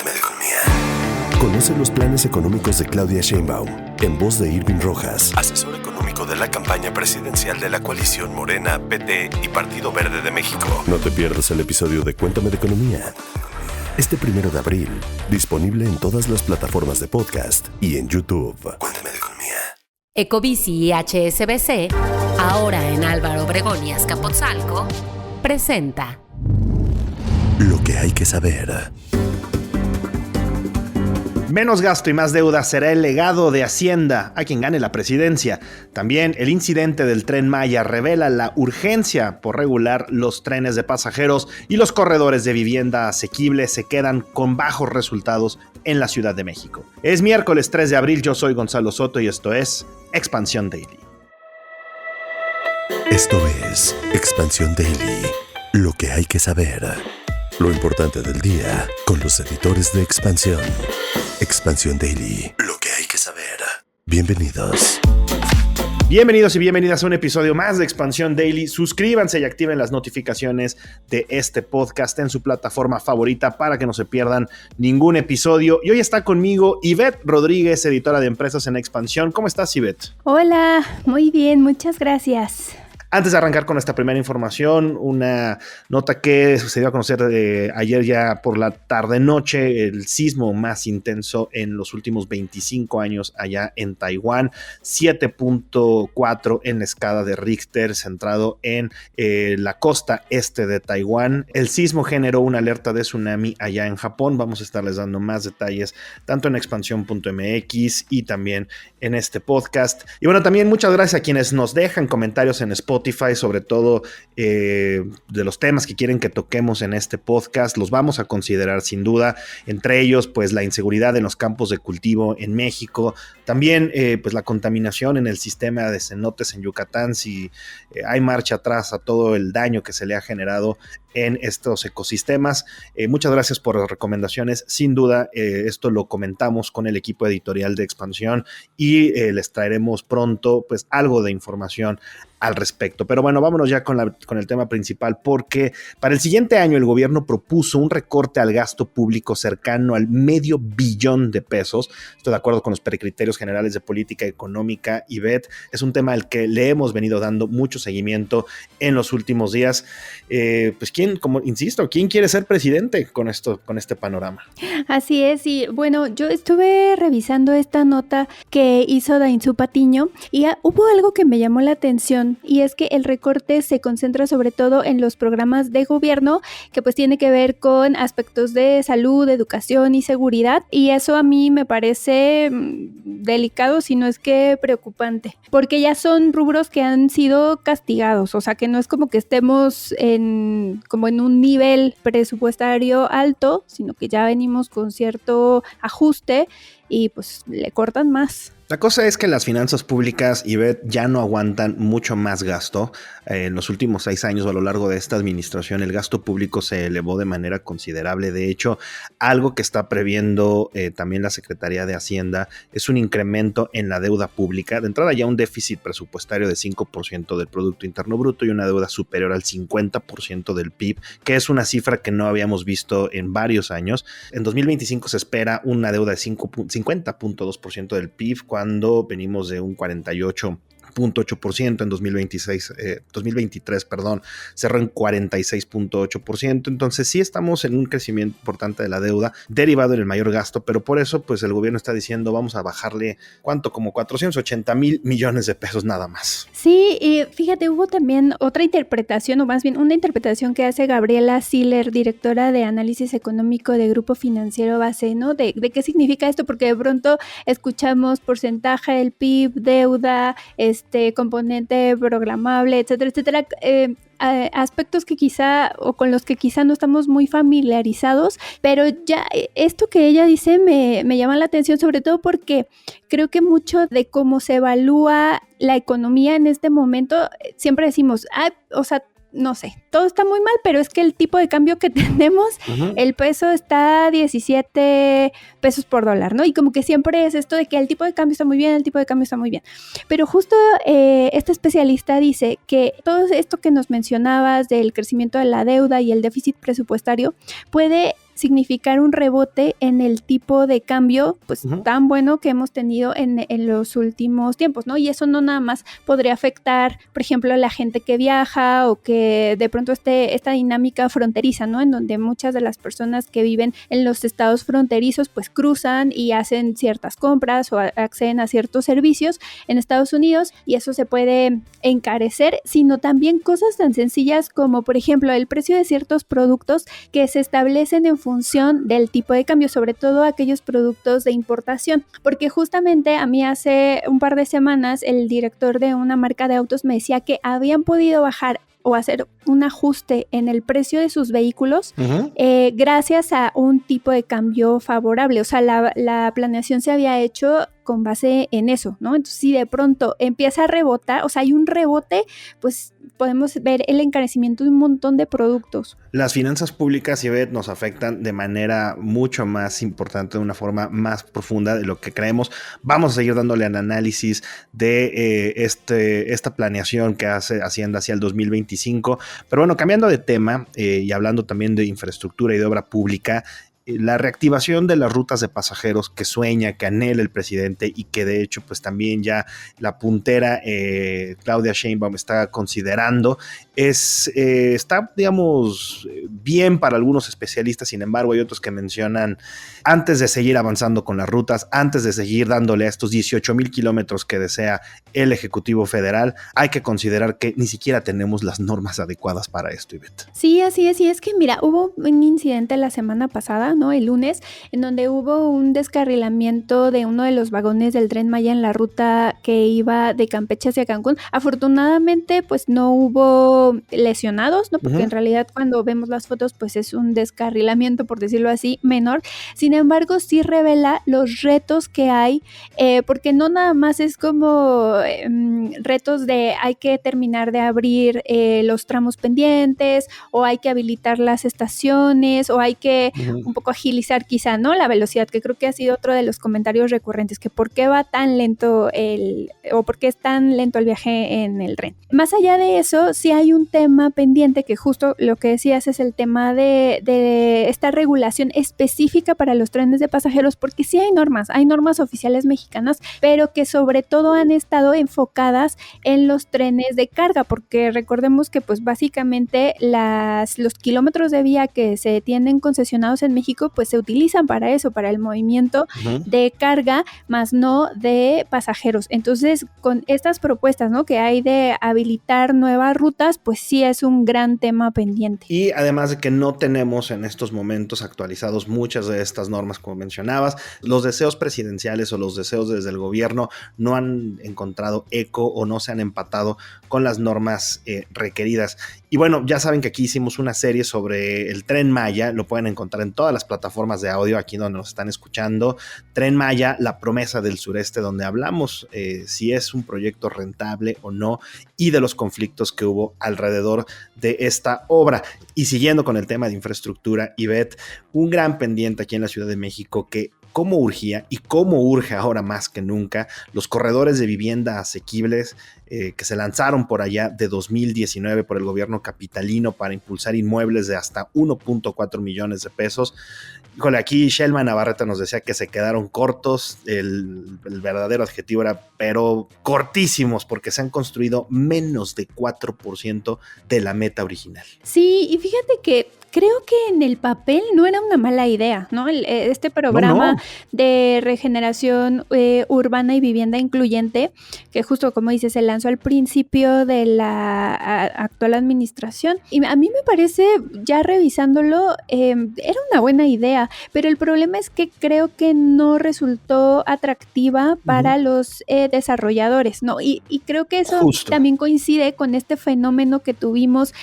Cuéntame de economía. Conoce los planes económicos de Claudia Sheinbaum en voz de Irving Rojas, asesor económico de la campaña presidencial de la coalición Morena, PT y Partido Verde de México. No te pierdas el episodio de Cuéntame de economía. Este 1 de abril, disponible en todas las plataformas de podcast y en YouTube. Cuéntame de economía. Ecobici y HSBC, ahora en Álvaro Obregón y Azcapotzalco, presenta Lo que hay que saber. Menos gasto y más deuda será el legado de Hacienda a quien gane la presidencia. También el incidente del Tren Maya revela la urgencia por regular los trenes de pasajeros y los corredores de vivienda asequible se quedan con bajos resultados en la Ciudad de México. Es miércoles 3 de abril, yo soy Gonzalo Soto y esto es Expansión Daily. Esto es Expansión Daily. Lo que hay que saber. Lo importante del día con los editores de Expansión. Expansión Daily. Lo que hay que saber. Bienvenidos. Bienvenidos y bienvenidas a un episodio más de Expansión Daily. Suscríbanse y activen las notificaciones de este podcast en su plataforma favorita para que no se pierdan ningún episodio. Y hoy está conmigo Ivette Rodríguez, editora de Empresas en Expansión. ¿Cómo estás, Ivette? Hola, muy bien, muchas gracias. Antes de arrancar con esta primera información, una nota que se dio a conocer ayer ya por la tarde-noche, el sismo más intenso en los últimos 25 años allá en Taiwán, 7.4 en la escala de Richter, centrado en la costa este de Taiwán. El sismo generó una alerta de tsunami allá en Japón. Vamos a estarles dando más detalles tanto en expansión.mx y también en este podcast. Y bueno, también muchas gracias a quienes nos dejan comentarios en Spotify, sobre todo de los temas que quieren que toquemos en este podcast. Los vamos a considerar sin duda, entre ellos pues la inseguridad en los campos de cultivo en México, también pues la contaminación en el sistema de cenotes en Yucatán, si hay marcha atrás a todo el daño que se le ha generado en estos ecosistemas. Muchas gracias por las recomendaciones. Sin duda, esto lo comentamos con el equipo editorial de Expansión y les traeremos pronto pues algo de información al respecto. Pero bueno, vámonos ya con el tema principal, porque para el siguiente año el gobierno propuso un recorte al gasto público cercano al $500 billion de pesos. Estoy de acuerdo con los precriterios generales de política económica, Ivette. Es un tema al que le hemos venido dando mucho seguimiento en los últimos días. Pues como insisto, ¿quién quiere ser presidente con este panorama? Así es, y bueno, yo estuve revisando esta nota que hizo Dainzú Patiño y hubo algo que me llamó la atención, y es que el recorte se concentra sobre todo en los programas de gobierno que pues tiene que ver con aspectos de salud, educación y seguridad, y eso a mí me parece delicado, si no es que preocupante, porque ya son rubros que han sido castigados, o sea que no es como que estemos como en un nivel presupuestario alto, sino que ya venimos con cierto ajuste y pues le cortan más. La cosa es que las finanzas públicas, Ivette, ya no aguantan mucho más gasto. En los últimos 6 años, a lo largo de esta administración, el gasto público se elevó de manera considerable. De hecho, algo que está previendo también la Secretaría de Hacienda es un incremento en la deuda pública. De entrada ya un déficit presupuestario de 5% del Producto Interno Bruto y una deuda superior al 50% del PIB, que es una cifra que no habíamos visto en varios años. En 2025 se espera una deuda de 50.2% del PIB, cuando venimos de un 48.8% en 2023, cerró en 46.8%. Entonces sí estamos en un crecimiento importante de la deuda derivado en el mayor gasto, pero por eso pues el gobierno está diciendo vamos a bajarle ¿cuánto? Como 480,000 millones de pesos nada más. Sí, y fíjate, hubo también otra interpretación, o más bien una interpretación que hace Gabriela Siller, directora de análisis económico de Grupo Financiero Base, ¿no? De qué significa esto, porque de pronto escuchamos porcentaje del PIB, deuda, componente programable, etcétera, etcétera, aspectos que quizá o con los que quizá no estamos muy familiarizados, pero ya esto que ella dice me llama la atención, sobre todo porque creo que mucho de cómo se evalúa la economía en este momento, siempre decimos, o sea, no sé, todo está muy mal, pero es que el tipo de cambio que tenemos, el peso está 17 pesos por dólar, ¿no? Y como que siempre es esto de que el tipo de cambio está muy bien, el tipo de cambio está muy bien. Pero justo este especialista dice que todo esto que nos mencionabas del crecimiento de la deuda y el déficit presupuestario puede significar un rebote en el tipo de cambio pues tan bueno que hemos tenido en los últimos tiempos, ¿no? Y eso no nada más podría afectar, por ejemplo, a la gente que viaja o que de pronto esta dinámica fronteriza, ¿no? En donde muchas de las personas que viven en los estados fronterizos pues cruzan y hacen ciertas compras o acceden a ciertos servicios en Estados Unidos y eso se puede encarecer, sino también cosas tan sencillas como, por ejemplo, el precio de ciertos productos que se establecen en función del tipo de cambio, sobre todo aquellos productos de importación, porque justamente a mí hace un par de semanas el director de una marca de autos me decía que habían podido bajar o hacer un ajuste en el precio de sus vehículos gracias a un tipo de cambio favorable. O sea, la planeación se había hecho con base en eso, ¿no? Entonces, si de pronto empieza a rebotar, o sea, hay un rebote, pues podemos ver el encarecimiento de un montón de productos. Las finanzas públicas, Ivette, nos afectan de manera mucho más importante, de una forma más profunda de lo que creemos. Vamos a seguir dándole al análisis de esta planeación que hace Hacienda hacia el 2025. Pero bueno, cambiando de tema y hablando también de infraestructura y de obra pública, la reactivación de las rutas de pasajeros que sueña, que anhela el presidente y que de hecho pues también ya la puntera Claudia Sheinbaum está considerando, está digamos bien para algunos especialistas. Sin embargo hay otros que mencionan, antes de seguir avanzando con las rutas, antes de seguir dándole a estos 18,000 kilómetros que desea el Ejecutivo Federal, hay que considerar que ni siquiera tenemos las normas adecuadas para esto, Ivette. Sí, así es, y es que mira, hubo un incidente la semana pasada, ¿no? El lunes, en donde hubo un descarrilamiento de uno de los vagones del Tren Maya en la ruta que iba de Campeche hacia Cancún. Afortunadamente, pues no hubo lesionados, ¿no? Porque en realidad cuando vemos las fotos, pues es un descarrilamiento, por decirlo así, menor. Sin embargo, sí revela los retos que hay, porque no nada más es como retos de hay que terminar de abrir los tramos pendientes, o hay que habilitar las estaciones, o hay que un poco agilizar quizá, ¿no? La velocidad, que creo que ha sido otro de los comentarios recurrentes, que por qué va tan lento o por qué es tan lento el viaje en el tren. Más allá de eso, sí hay un tema pendiente, que justo lo que decías es el tema de esta regulación específica para los trenes de pasajeros, porque sí hay normas oficiales mexicanas, pero que sobre todo han estado enfocadas en los trenes de carga, porque recordemos que pues básicamente los kilómetros de vía que se tienen concesionados en México pues se utilizan para eso, para el movimiento de carga, más no de pasajeros. Entonces, con estas propuestas, ¿no?, que hay de habilitar nuevas rutas, pues sí es un gran tema pendiente. Y además de que no tenemos en estos momentos actualizados muchas de estas normas, como mencionabas, los deseos presidenciales o los deseos desde el gobierno no han encontrado eco o no se han empatado con las normas requeridas. Y bueno, ya saben que aquí hicimos una serie sobre el Tren Maya, lo pueden encontrar en todas las plataformas de audio aquí donde nos están escuchando. Tren Maya, la promesa del sureste, donde hablamos si es un proyecto rentable o no y de los conflictos que hubo alrededor de esta obra. Y siguiendo con el tema de infraestructura, Ivette, un gran pendiente aquí en la Ciudad de México que cómo urgía y cómo urge ahora más que nunca los corredores de vivienda asequibles que se lanzaron por allá de 2019 por el gobierno capitalino para impulsar inmuebles de hasta 1.4 millones de pesos. Híjole, aquí Shelma Navarrete nos decía que se quedaron cortos, el verdadero adjetivo era pero cortísimos, porque se han construido menos de 4% de la meta original. Sí, y fíjate que creo que en el papel no era una mala idea, ¿no? Este programa de regeneración urbana y vivienda incluyente, que justo como dices, se lanzó al principio de la actual administración. Y a mí me parece, ya revisándolo, era una buena idea, pero el problema es que creo que no resultó atractiva para los desarrolladores, ¿no? Y creo que eso también coincide con este fenómeno que tuvimos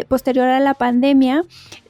posterior a la pandemia,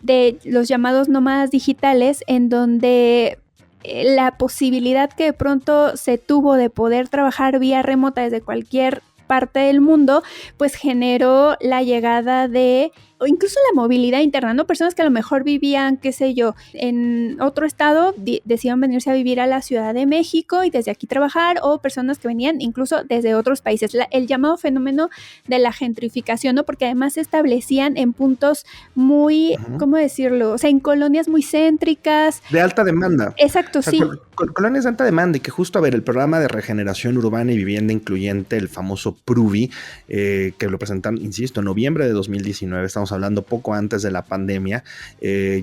de los llamados nómadas digitales, en donde la posibilidad que de pronto se tuvo de poder trabajar vía remota desde cualquier parte del mundo, pues generó la llegada de o incluso la movilidad interna, ¿no? Personas que a lo mejor vivían, qué sé yo, en otro estado, decidieron venirse a vivir a la Ciudad de México y desde aquí trabajar, o personas que venían incluso desde otros países. El llamado fenómeno de la gentrificación, ¿no? Porque además se establecían en puntos muy, ¿cómo decirlo? O sea, en colonias muy céntricas. De alta demanda. Exacto, O sea, sí. Colonias de alta demanda, y que justo, a ver, el programa de regeneración urbana y vivienda incluyente, el famoso PRUVI, que lo presentaron, insisto, en noviembre de 2019, estamos hablando poco antes de la pandemia,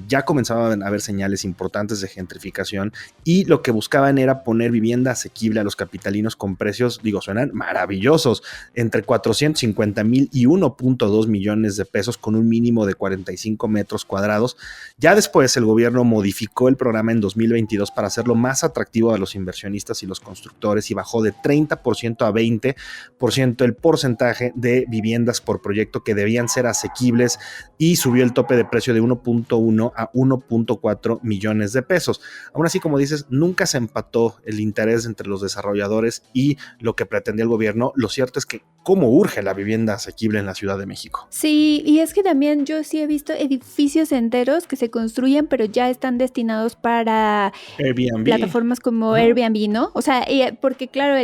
ya comenzaban a haber señales importantes de gentrificación, y lo que buscaban era poner vivienda asequible a los capitalinos con precios, digo, suenan maravillosos, entre 450,000 y 1.2 millones de pesos, con un mínimo de 45 metros cuadrados. Ya después el gobierno modificó el programa en 2022 para hacerlo más atractivo a los inversionistas y los constructores, y bajó de 30% a 20% el porcentaje de viviendas por proyecto que debían ser asequibles, y subió el tope de precio de 1.1 a 1.4 millones de pesos. Aún así, como dices, nunca se empató el interés entre los desarrolladores y lo que pretendía el gobierno. Lo cierto es que cómo urge la vivienda asequible en la Ciudad de México. Sí, y es que también yo sí he visto edificios enteros que se construyen, pero ya están destinados para Airbnb. Plataformas como Airbnb, ¿no? O sea, porque claro,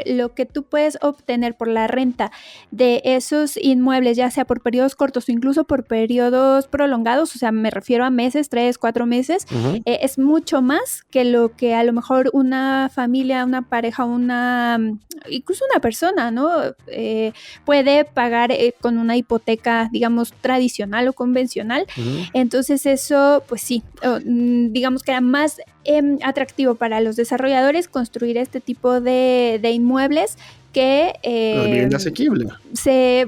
lo que tú puedes obtener por la renta de esos inmuebles, ya sea por periodos cortos o incluso por periodos prolongados, o sea, me refiero a meses, 3, 4 meses, es mucho más que lo que a lo mejor una familia, una pareja, incluso una persona, ¿no? Puede pagar con una hipoteca, digamos, tradicional o convencional. Entonces eso, pues sí, digamos que era más atractivo para los desarrolladores construir este tipo de inmuebles que la vivienda asequible.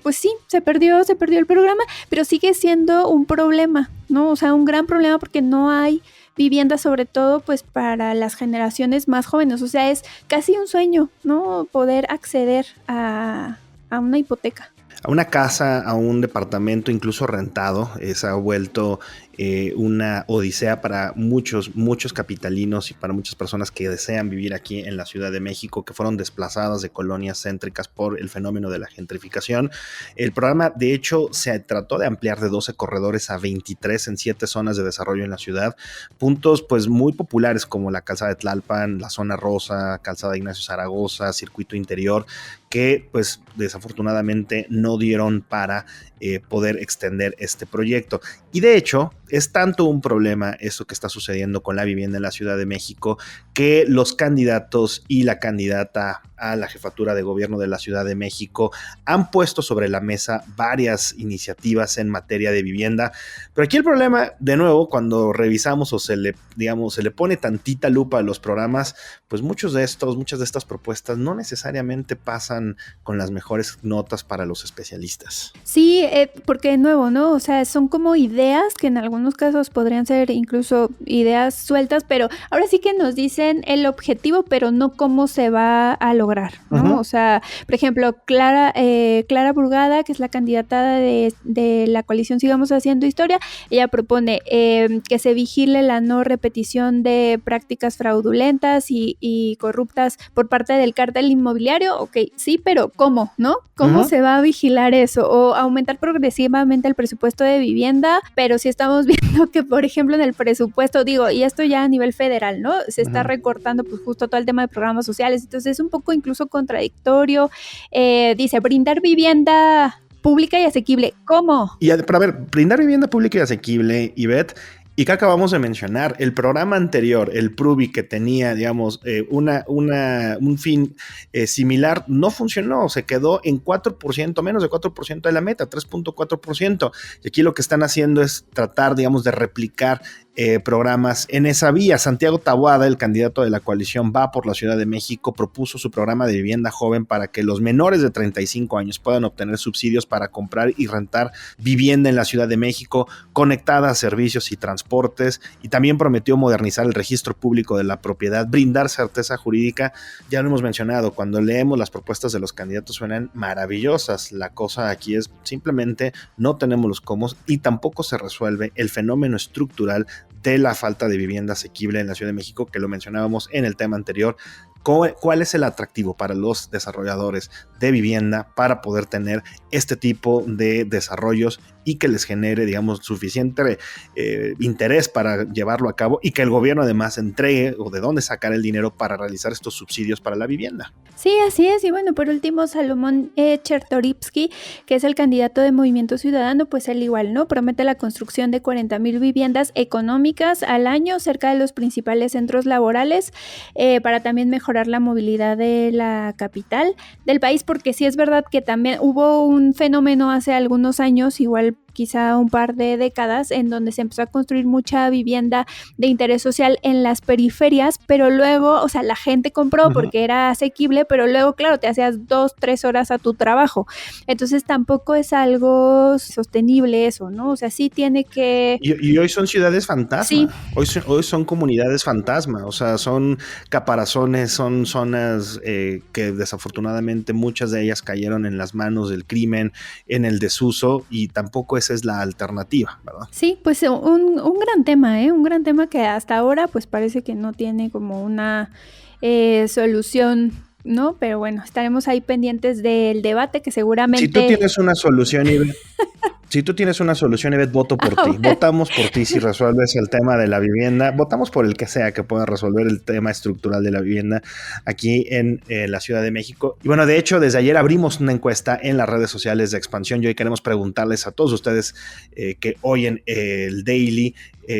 Pues sí, se perdió el programa, pero sigue siendo un problema, ¿no? O sea, un gran problema, porque no hay vivienda, sobre todo pues para las generaciones más jóvenes. O sea, es casi un sueño, ¿no? Poder acceder a una hipoteca. A una casa, a un departamento, incluso rentado, se ha vuelto una odisea para muchos capitalinos y para muchas personas que desean vivir aquí en la Ciudad de México, que fueron desplazadas de colonias céntricas por el fenómeno de la gentrificación. El programa, de hecho, se trató de ampliar de 12 corredores a 23 en 7 zonas de desarrollo en la ciudad. Puntos pues muy populares como la Calzada de Tlalpan, la Zona Rosa, Calzada Ignacio Zaragoza, Circuito Interior, que pues desafortunadamente no dieron para poder extender este proyecto. Y de hecho, es tanto un problema esto que está sucediendo con la vivienda en la Ciudad de México, que los candidatos y la candidata a la jefatura de gobierno de la Ciudad de México han puesto sobre la mesa varias iniciativas en materia de vivienda. Pero aquí el problema, de nuevo, cuando revisamos o se le pone tantita lupa a los programas, pues muchas de estas propuestas no necesariamente pasan con las mejores notas para los especialistas. Sí, porque de nuevo, ¿no? O sea, son como ideas que en algunos casos podrían ser incluso ideas sueltas, pero ahora sí que nos dicen el objetivo, pero no cómo se va a lograr, ¿no? O sea, por ejemplo, Clara Burgada, que es la candidata de la coalición Sigamos Haciendo Historia, ella propone que se vigile la no repetición de prácticas fraudulentas y corruptas por parte del cártel inmobiliario. Ok, sí, pero ¿cómo, no? ¿Cómo se va a vigilar eso? O aumentar progresivamente el presupuesto de vivienda, pero si estamos viendo que, por ejemplo, en el presupuesto, y esto ya a nivel federal, ¿no? Se está recortando pues justo todo el tema de programas sociales, entonces es un poco incluso contradictorio. Dice, brindar vivienda pública y asequible. ¿Cómo? Pero a ver, brindar vivienda pública y asequible, Ivette, y que acabamos de mencionar, el programa anterior, el PRUVI, que tenía, digamos, un fin similar, no funcionó, se quedó en 4%, menos de 4% de la meta, 3.4%. Y aquí lo que están haciendo es tratar, digamos, de replicar programas en esa vía. Santiago Taboada, el candidato de la coalición Va por la Ciudad de México, propuso su programa de vivienda joven para que los menores de 35 años puedan obtener subsidios para comprar y rentar vivienda en la Ciudad de México, conectada a servicios y transportes, y también prometió modernizar el registro público de la propiedad, brindar certeza jurídica. Ya lo hemos mencionado, cuando leemos las propuestas de los candidatos suenan maravillosas. La cosa aquí es simplemente no tenemos los cómo, y tampoco se resuelve el fenómeno estructural de la falta de vivienda asequible en la Ciudad de México, que lo mencionábamos en el tema anterior. ¿Cuál es el atractivo para los desarrolladores de vivienda para poder tener este tipo de desarrollos y que les genere, digamos, suficiente interés para llevarlo a cabo y que el gobierno además entregue o de dónde sacar el dinero para realizar estos subsidios para la vivienda. Sí, así es. Y bueno, por último, Salomón Chertorivsky, que es el candidato de Movimiento Ciudadano, pues él igual, ¿no? Promete la construcción de 40,000 viviendas económicas al año cerca de los principales centros laborales para también mejorar la movilidad de la capital del país, porque sí es verdad que también hubo un fenómeno hace algunos años, igual quizá un par de décadas, en donde se empezó a construir mucha vivienda de interés social en las periferias, pero luego, o sea, la gente compró porque era asequible, pero luego, claro, te hacías 2-3 horas a tu trabajo. Entonces tampoco es algo sostenible eso, ¿no? O sea, sí tiene que... Y hoy son ciudades fantasma. Sí. Hoy son comunidades fantasma, o sea, son caparazones, son zonas que desafortunadamente muchas de ellas cayeron en las manos del crimen, en el desuso, y tampoco esa es la alternativa, ¿verdad? Sí, pues un gran tema, un gran tema que hasta ahora pues parece que no tiene como una solución, ¿no? Pero bueno, estaremos ahí pendientes del debate que seguramente... Si tú tienes una solución, Ivette, voto por ti. Bueno. Votamos por ti si resuelves el tema de la vivienda. Votamos por el que sea que pueda resolver el tema estructural de la vivienda aquí en la Ciudad de México. Y bueno, de hecho, desde ayer abrimos una encuesta en las redes sociales de Expansión y hoy queremos preguntarles a todos ustedes que oyen el Daily,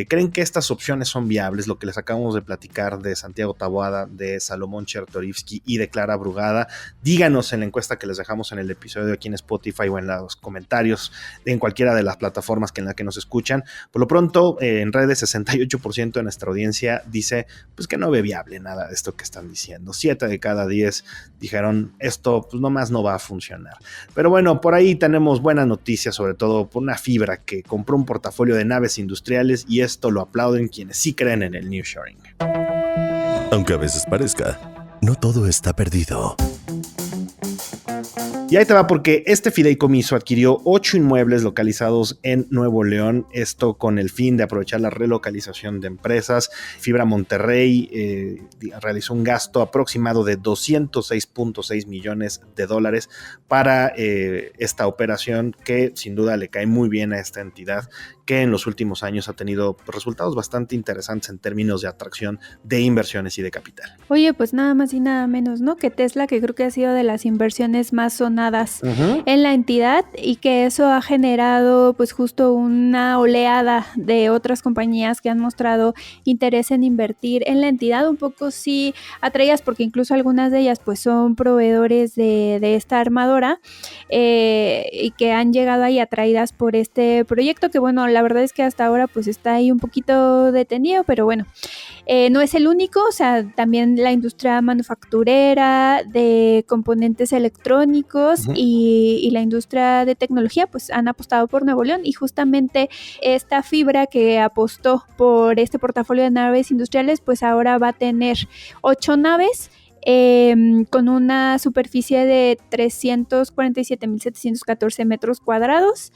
¿creen que estas opciones son viables? Lo que les acabamos de platicar de Santiago Taboada, de Salomón Chertorivsky y de Clara Brugada. Díganos en la encuesta que les dejamos en el episodio aquí en Spotify o en los comentarios en cualquiera de las plataformas en la que nos escuchan. Por lo pronto, en redes, 68% de nuestra audiencia dice pues que no ve viable nada de esto que están diciendo. 7 de cada 10 dijeron esto pues nomás no va a funcionar. Pero bueno, por ahí tenemos buenas noticias, sobre todo por una fibra que compró un portafolio de naves industriales y esto lo aplauden quienes sí creen en el nearshoring. Aunque a veces parezca, no todo está perdido. Y ahí te va, porque este fideicomiso adquirió 8 inmuebles localizados en Nuevo León, esto con el fin de aprovechar la relocalización de empresas. Fibra Monterrey realizó un gasto aproximado de $206.6 millones para esta operación, que sin duda le cae muy bien a esta entidad, que en los últimos años ha tenido resultados bastante interesantes en términos de atracción de inversiones y de capital. Oye, pues nada más y nada menos, ¿no? Que Tesla, que creo que ha sido de las inversiones más sonadas en la entidad, y que eso ha generado pues justo una oleada de otras compañías que han mostrado interés en invertir en la entidad, un poco sí atraídas, porque incluso algunas de ellas pues son proveedores de esta armadora y que han llegado ahí atraídas por este proyecto, que bueno, la verdad es que hasta ahora pues está ahí un poquito detenido, pero bueno, no es el único, o sea, también la industria manufacturera, de componentes electrónicos y la industria de tecnología pues han apostado por Nuevo León, y justamente esta fibra que apostó por este portafolio de naves industriales pues ahora va a tener 8 naves con una superficie de 347,714 metros cuadrados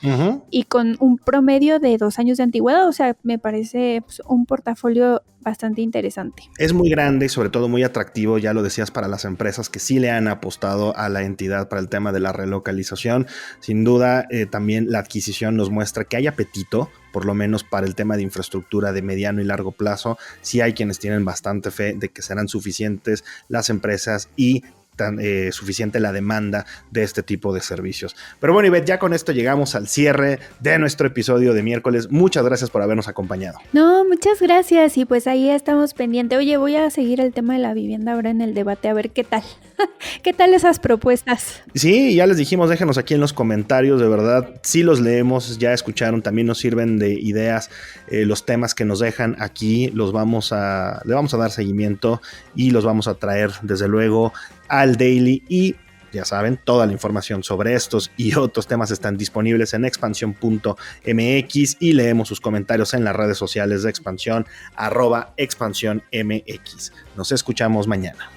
y con un promedio de 2 años de antigüedad. O sea, me parece pues, un portafolio bastante interesante. Es muy grande y sobre todo muy atractivo, ya lo decías, para las empresas que sí le han apostado a la entidad para el tema de la relocalización. Sin duda, también la adquisición nos muestra que hay apetito, por lo menos para el tema de infraestructura de mediano y largo plazo. Sí hay quienes tienen bastante fe de que serán suficientes las empresas y suficiente la demanda de este tipo de servicios. Pero bueno, Ivette, ya con esto llegamos al cierre de nuestro episodio de miércoles. Muchas gracias por habernos acompañado. No, muchas gracias, y pues ahí estamos pendientes. Oye, voy a seguir el tema de la vivienda ahora en el debate, a ver qué tal. ¿Qué tal esas propuestas? Sí, ya les dijimos, déjenos aquí en los comentarios, de verdad, sí los leemos, ya escucharon, también nos sirven de ideas los temas que nos dejan aquí, le vamos a dar seguimiento y los vamos a traer desde luego al Daily, y ya saben, toda la información sobre estos y otros temas están disponibles en expansión.mx, y leemos sus comentarios en las redes sociales de Expansión, @expansiónmx. Nos escuchamos mañana.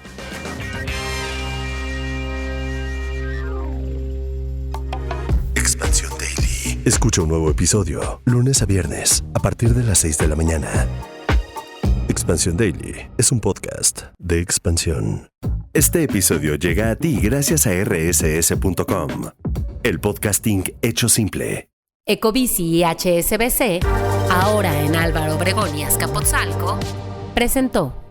Expansión Daily. Escucha un nuevo episodio lunes a viernes a partir de las 6 de la mañana. Expansión Daily es un podcast de Expansión. Este episodio llega a ti gracias a rss.com, el podcasting hecho simple. Ecobici y HSBC, ahora en Álvaro Obregón y Azcapotzalco, presentó.